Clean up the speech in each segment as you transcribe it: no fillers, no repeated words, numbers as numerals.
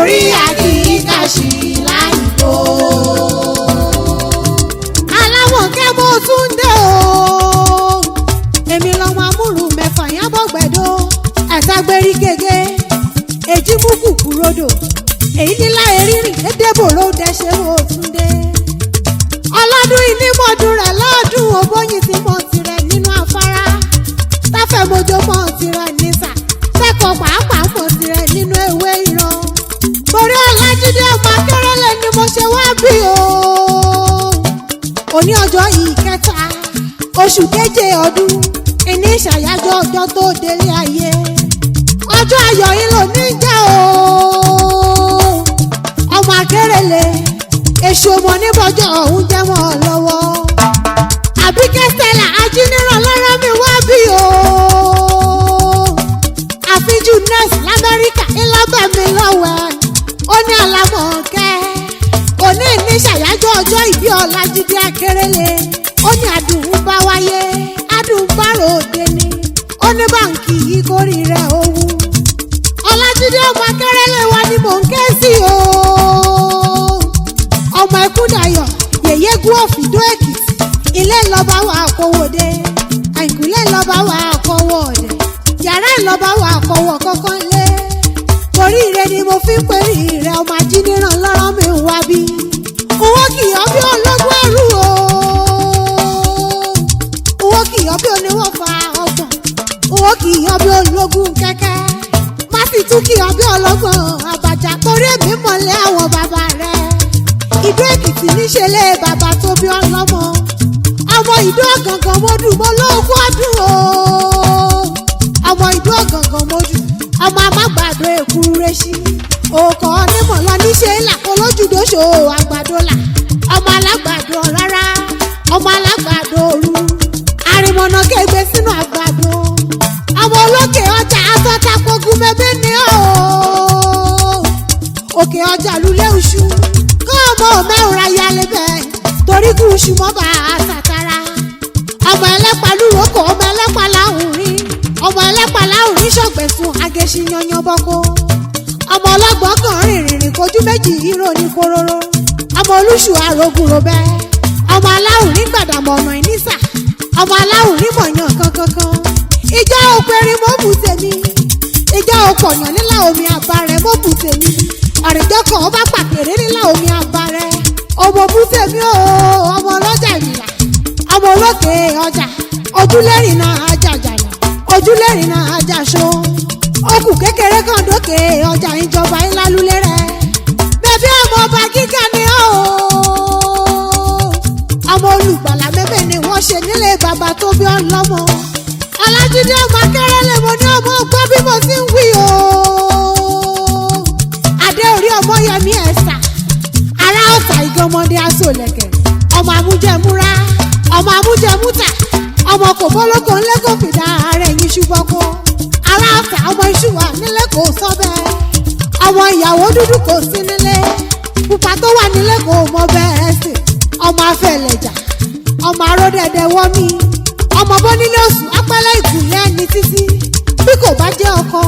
orí àkìkàṣì láìpò. aláwọ̀ kẹ́mọ́ tún dé o. èmi lọ́mọ amúrù mẹ́fà yábọ̀ gbẹ̀dọ̀ ẹ̀sàgbérí gègé èjì mú kùkù rodò èyí nílá erírìn édébòrò dẹ́sẹ̀ ó tún dé. ọlọ́dún ìnímọ̀dún rẹ̀ lọ́dún òbóyin ti mọ̀ tirẹ̀ nínú afárá táfẹ́ mojó mọ̀ tirẹ̀ nísà sẹ́kọ̀ọ́ pàápàá mọ̀ tirẹ̀ nínú ewé ìran. torí Ọlájídé ọmọ Akérèlé ni mo ṣe wá bí o. òní ọjọ́ ìkẹta oṣù keje ọdún ìní ìṣàyájọ́ ọjọ́ tó délé ayé. ọjọ́ ayọ̀ yìí ló ní jẹ́ o. ọmọ Akérèlé èṣù ọmọ níbọjọ́ ọ̀hún jẹ́ mọ́ ọ lọ́wọ́. Àbíkẹ́ Stella ajíníràn lọ́rọ́ mi wá bí o. àfijú nurse l'Amẹ́ríkà ńlọ́bẹ̀ mi lọ́wọ́ ó ní Àlàmọ̀kẹ́ òní ní ṣàyájọ́ ọjọ́ ìbí Ọlájídé Akérèlé ó ní adùn bá wáyé adùn bá ròde ni ó ní báǹkì yìí kórì rẹ̀ owó. Ọlájídé ọmọ Akérèlé wa ni mò ń ké sí o. ọmọ Ẹkúndayọ̀ yèyé gún òfìdó Èkìtì ilé ńlọba wà àkọwọdé àìkúlé ńlọba wà àkọwọ ọdẹ yàrá ńlọba wà àkọwọ kọkàn lé. torí ire ni mo fi ń pèrè rẹ ọmọ ajíníràn lọ́rọ́ mi wá bí. owó kìyọ́ bí ológun ẹrú o. owó kìyọ́ bí oníwọ̀n fa ọgbọ̀n. owó kìyọ́ bí ológun kẹ́kẹ́. má sì tún kìyọ́ bí ọlọ́gbọ̀n àbàjá torí èmi mọ̀lẹ́ àwọn bàbá rẹ̀. Ìdó Èkìtì níṣẹ́lẹ̀ bàbá tó bí ọlọ́mọ. ọmọ Ìdó Ọ̀gàngàn mọ́dù mọ́ lóògùn ọdún o. ọmọ Ìdó Ọ̀gàngàn mọ́dù ọmọ amágbàdo èkúrú rẹ́sí. òkò onímọ̀ lọ níṣẹ́ làkó lójúdóṣò àgbàdo là. ọmọ alágbàdo rárá ọmọ alágbàdo òru. àrìmọ̀nà kẹgbẹ́ sínú àgbàdo. ọmọ olókè ọjà asọ́takógún mẹ́bẹ́ ni ó. òkè ọjà lulẹ̀ oṣù ọmọ mẹ́wàá yálé bẹ́ẹ̀ torí kú oṣù mọ́ bá a sàtara. ọmọ ẹlẹ́pà lúrókò ọmọ ẹlẹ́pà láwùrín ọmọ ẹlẹ́pà láwùrín ṣọ̀gbẹ̀sùn agẹṣin yanyan bọ́kọ́. ọmọ ọlọ́gbọ́n kan rìnrìn kojú méjì hírò ní kororo. ọmọ olúṣù arógun robẹ́ ọmọ aláwùrín gbàdàmọ̀ ọ̀nà ìnísà ọmọ aláwùrín mọ̀yàn kankankan. ìjà òpèrè mọ́ bù tèmi ìjà òpọ̀yàn nílà omi àbárẹ̀ mọ́ bù tèmi. ọ̀rìndọ́ kan ọba pàkèrè nílà omi àbárẹ̀ ọmọ bùtẹ̀mí o ọmọ ọlọ́jà ìlà ọmọ olókè ọjà ojúlẹ́rìn náà ajàjàlá ojúlẹ́rìn náà ajaṣọ okùn kékeré kan dókè ọjà ìjọba ńlá lulẹ̀ rẹ̀ bẹ́bí ọmọ ọba gíga ni ó ọmọ olùgbàlà mẹ́bẹ̀ ni wọ́n ṣe nílé bàbá tó bí ọlọ́mọ. Ọlájídé ọmọ Akérèlé mo ní ọmọ gbọ́ bí mo ti ń wí o. adé orí ọmọ yẹmí ẹ̀sà ará ọ̀tà ìgànmọ́dé aṣọ́lẹ̀kẹ̀ ọmọ amújẹmúra ọmọ amújẹmúta ọmọ kòbólókò ńlẹ́kọ̀ọ́ fìdá ààrẹ yìí ṣùgbọ́n kó ará ọ̀tà ọmọ ìṣúwà nílé kò sọ́bẹ̀ ọmọ ìyàwó dúdú kò sí nílé pupa tó wà nílé kò mọ bẹ́ẹ̀ sí ọmọ afẹ́lẹ̀jà ọmọ aródẹ̀dẹ̀ wọ́mí ọmọ bọ́nílé oṣù apẹ́lẹ́ ìkùnlẹ̀ ní títí bí kò bá jẹ́ ọkọ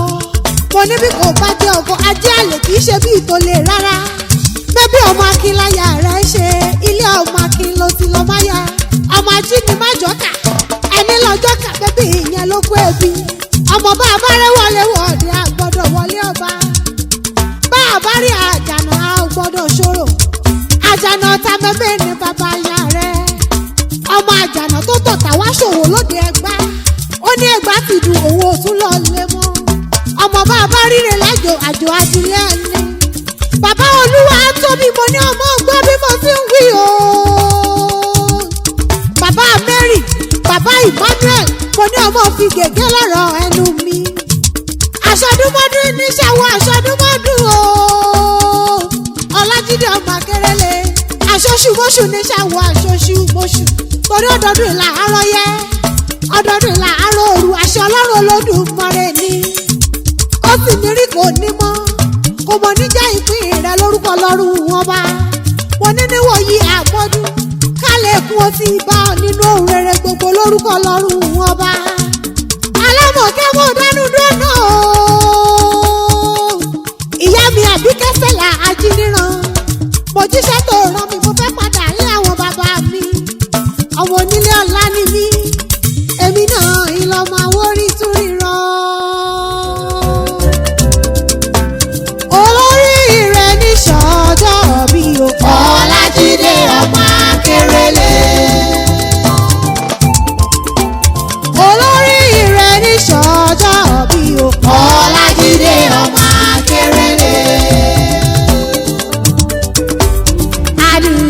mo ní bí kò bá jẹ́ ọkọ ajé àlè kì í ṣe bí ìtòlè rárá bẹ́bí ọmọ akínláyà rẹ̀ ṣe ilé ọmọ akín ló ti lọ máyà ọmọ ajínigbé májọ́kà ẹni lọ́jọ́kà bẹ́bí ìyẹn ló kó ẹbí ọmọ bá a bá rẹ́ wọlé wọ̀ọ́dẹ àgbọ̀dọ̀ wọlé ọba bá a bá rí àjànà àgbọ̀dọ̀ ṣòro àjànà ọ̀tá mẹ́mẹ́ ní bàbá ya rẹ̀ ọmọ àjànà tó tọ̀tà wá ṣòwò lóde Ẹ̀gbá ó ní Ẹ̀gbá ti dùn owó tún lọ lé mọ́ ọmọ bá a bá ríre lájò àjò adìyẹ ẹni bàbá Olúwa tóbi mo ní ọmọ gbọ́ bí mo ti ń wí o. bàbá Mary bàbá Emmanuel mo ní ọmọ fi gègé lọ́rọ̀ ẹnu mi aṣọdúnmọ́dún níṣàwọ̀ aṣọdúnmọ́dún o. Ọlájídé ọmọ Akérèlé aṣoṣùmọ́ṣù níṣàwọ̀ aṣoṣùmọ́ṣù torí ọdọọdún ìlà àárọ̀ yẹ ọdọọdún ìlà àárọ̀ òru àṣẹ Ọlọ́run Olódùmarè ni ó sì ní rí kò ní mọ́ kò mọ̀ níjà ìpín rẹ̀ lórúkọ lọ́rùn wọn bá wọn ní níwòyí àpọ́dún ká lè kún ó ti bá ọ nínú òun rere gbogbo lórúkọ lọ́rùn wọn bá. Alámọ̀kẹ́ mo dánú dúró ìyá mi Àbíkẹ́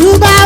ìlú bá